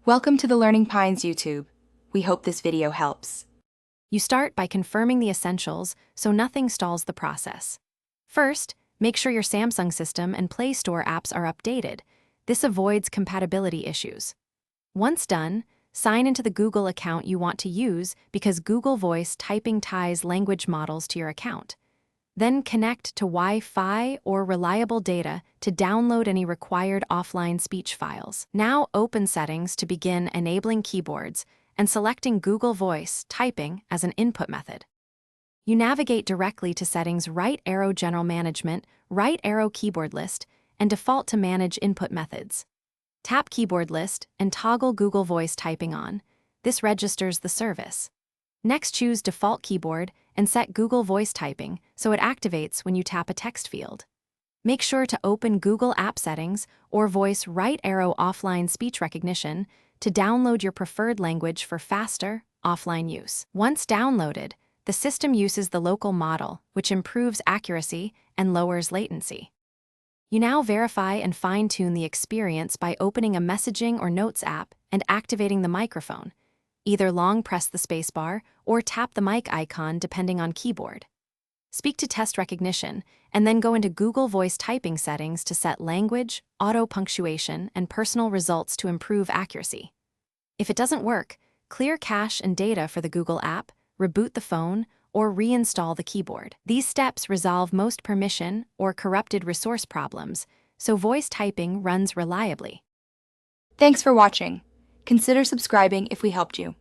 Welcome to the Learning Pines YouTube. We hope this video helps. You start by confirming the essentials so nothing stalls the process. First, make sure your Samsung system and Play Store apps are updated. This avoids compatibility issues. Once done, sign into the Google account you want to use because Google Voice typing ties language models to your account. Then connect to Wi-Fi or reliable data to download any required offline speech files. Now open Settings to begin enabling keyboards and selecting Google Voice typing as an input method. You navigate directly to Settings right arrow General Management, right arrow Keyboard List, and default to Manage Input Methods. Tap Keyboard List and toggle Google Voice typing on. This registers the service. Next, choose Default Keyboard and set Google Voice Typing so it activates when you tap a text field. Make sure to open Google App Settings or Voice right arrow Offline Speech Recognition to download your preferred language for faster, offline use. Once downloaded, the system uses the local model, which improves accuracy and lowers latency. You now verify and fine-tune the experience by opening a messaging or notes app and activating the microphone. Either long press the spacebar or tap the mic icon depending on keyboard. Speak to test recognition, and then go into Google Voice typing settings to set language, auto-punctuation, and personal results to improve accuracy. If it doesn't work, clear cache and data for the Google app, reboot the phone, or reinstall the keyboard. These steps resolve most permission or corrupted resource problems, so voice typing runs reliably. Thanks for watching. Consider subscribing if we helped you.